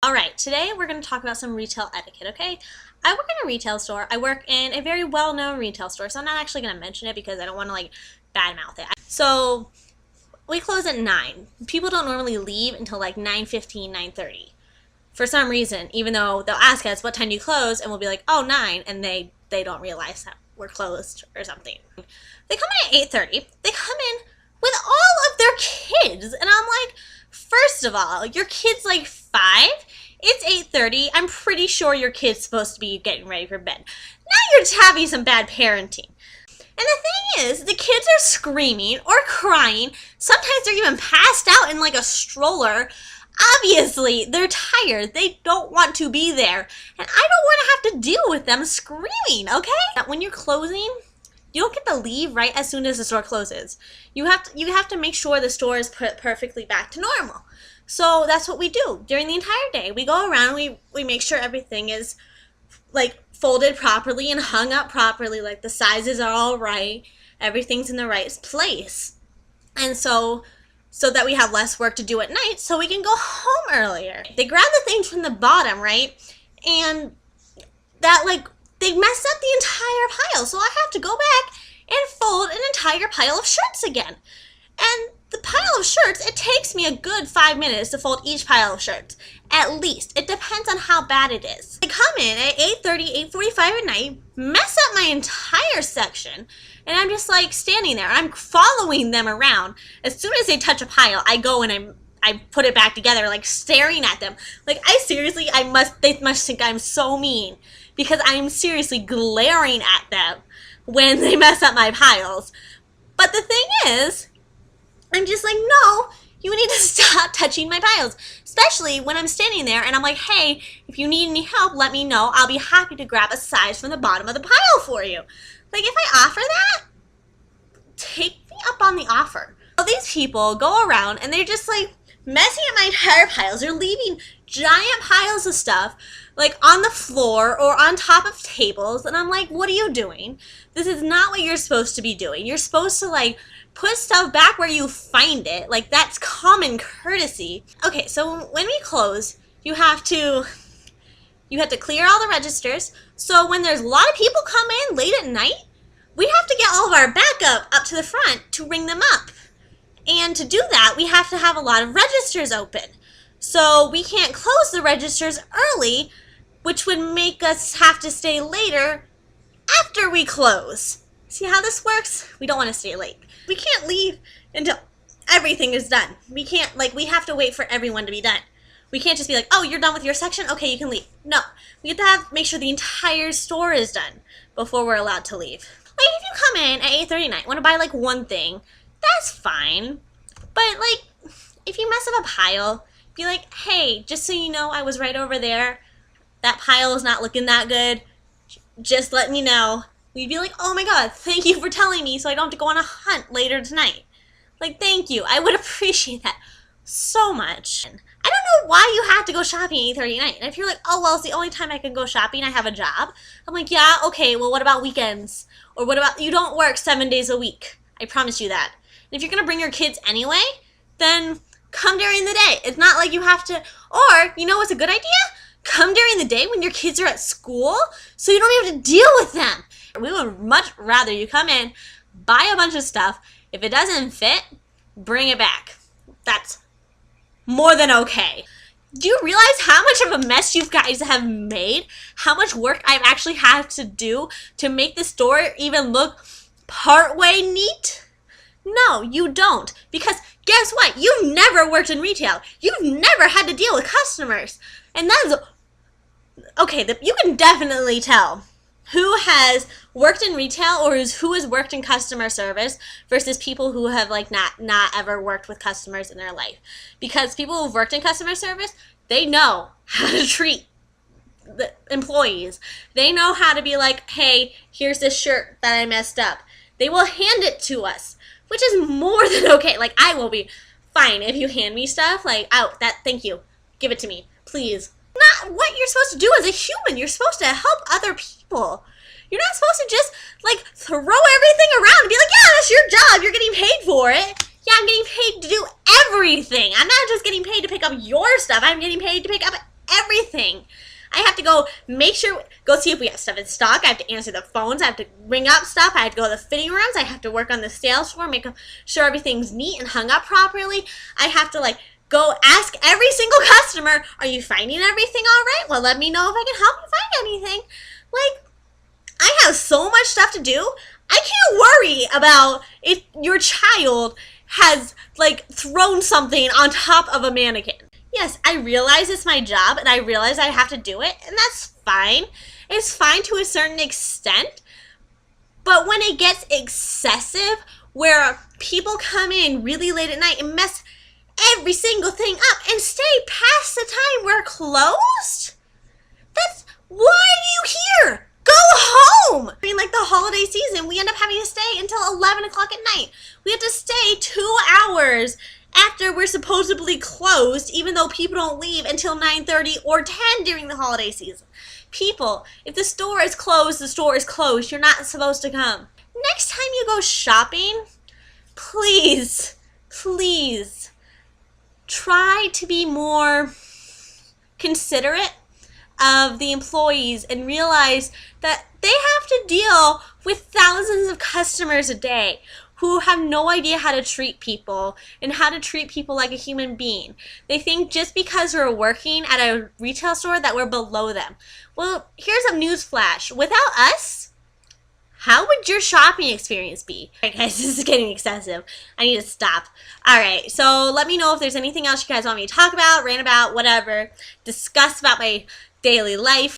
Alright, today we're going to talk about some retail etiquette, okay? I work in a retail store. I work in a very well-known retail store, so I'm not actually going to mention it because I don't want to, badmouth it. So, we close at 9. People don't normally leave until, 9:15, 9:30. For some reason, even though they'll ask us, what time do you close? And we'll be like, oh, 9, and they don't realize that we're closed or something. They come in at 8:30. They come in with all of their kids, and I'm like, first of all, your kid's 5? It's 8:30. I'm pretty sure your kid's supposed to be getting ready for bed. Now you're having some bad parenting. And the thing is, the kids are screaming or crying. Sometimes they're even passed out in a stroller. Obviously, they're tired. They don't want to be there. And I don't want to have to deal with them screaming, okay? When you're closing, you don't get to leave right as soon as the store closes. You have to make sure the store is put perfectly back to normal. So that's what we do during the entire day. We go around, we make sure everything is folded properly and hung up properly, the sizes are all right, everything's in the right place. And so that we have less work to do at night so we can go home earlier. They grab the things from the bottom, right? And that they mess up the entire pile. So I have to go back and fold an entire pile of shirts again. And the pile of shirts, it takes me a good 5 minutes to fold each pile of shirts. At least. It depends on how bad it is. I come in at 8:30, 8:45 at night, mess up my entire section, and I'm just standing there. I'm following them around. As soon as they touch a pile, I go and I put it back together, staring at them. They must think I'm so mean because I'm seriously glaring at them when they mess up my piles. But the thing is, I'm just no, you need to stop touching my piles. Especially when I'm standing there and I'm like, hey, if you need any help, let me know. I'll be happy to grab a size from the bottom of the pile for you. If I offer that, take me up on the offer. So these people go around and they're just messing up my entire piles. They're leaving giant piles of stuff on the floor or on top of tables. And I'm like, what are you doing? This is not what you're supposed to be doing. You're supposed to put stuff back where you find it. That's common courtesy. Okay, so when we close, you have to clear all the registers. So when there's a lot of people come in late at night, we have to get all of our backup up to the front to ring them up. And to do that, we have to have a lot of registers open. So we can't close the registers early, which would make us have to stay later after we close. See how this works? We don't want to stay late. We can't leave until everything is done. We can't, we have to wait for everyone to be done. We can't just be oh, you're done with your section? Okay, you can leave. No, we have to make sure the entire store is done before we're allowed to leave. If you come in at 8:30 at night, want to buy one thing, that's fine. But if you mess up a pile, be hey, just so you know, I was right over there. That pile is not looking that good. Just let me know. We'd be oh my god, thank you for telling me so I don't have to go on a hunt later tonight. Thank you. I would appreciate that so much. I don't know why you have to go shopping at 8:30 at night. And if you're oh, well, it's the only time I can go shopping. I have a job. I'm yeah, okay, well, what about weekends? Or what about, you don't work 7 days a week. I promise you that. And if you're going to bring your kids anyway, then come during the day. It's not you have to, or, you know what's a good idea? Come during the day when your kids are at school so you don't have to deal with them. We would much rather you come in, buy a bunch of stuff. If it doesn't fit, bring it back. That's more than okay. Do you realize how much of a mess you guys have made? How much work I've actually had to do to make the store even look partway neat? No, you don't. Because guess what? You've never worked in retail. You've never had to deal with customers. And that's, okay, you can definitely tell who has worked in retail or who has worked in customer service versus people who have not ever worked with customers in their life. Because people who've worked in customer service, they know how to treat the employees. They know how to be hey, here's this shirt that I messed up. They will hand it to us, which is more than okay. I will be fine if you hand me stuff thank you. Give it to me, please. Not what you're supposed to do as a human. You're supposed to help other people. You're not supposed to just throw everything around and be yeah, that's your job. You're getting paid for it. Yeah, I'm getting paid to do everything. I'm not just getting paid to pick up your stuff. I'm getting paid to pick up everything. I have to go go see if we have stuff in stock. I have to answer the phones. I have to ring up stuff. I have to go to the fitting rooms. I have to work on the sales floor, make sure everything's neat and hung up properly. I have to like go ask every single customer, are you finding everything all right? Well, let me know if I can help you find anything. Like, I have so much stuff to do. I can't worry about if your child has like thrown something on top of a mannequin. Yes, I realize it's my job and I realize I have to do it, and that's fine. It's fine to a certain extent, but when it gets excessive, where people come in really late at night and mess every single thing up and stay past the time we're closed, why are you here? Go home! I mean, like the holiday season, we end up having to stay until 11 o'clock at night. We have to stay 2 hours after we're supposedly closed, even though people don't leave until 9:30 or 10 during the holiday season. People, if the store is closed, the store is closed. You're not supposed to come. Next time you go shopping, please, please, try to be more considerate of the employees and realize that they have to deal with thousands of customers a day who have no idea how to treat people and how to treat people like a human being. They think just because we're working at a retail store that we're below them. Well, here's a news flash. Without us, how would your shopping experience be? Alright guys, this is getting excessive. I need to stop. Alright, so let me know if there's anything else you guys want me to talk about, rant about, whatever, discuss about my daily life.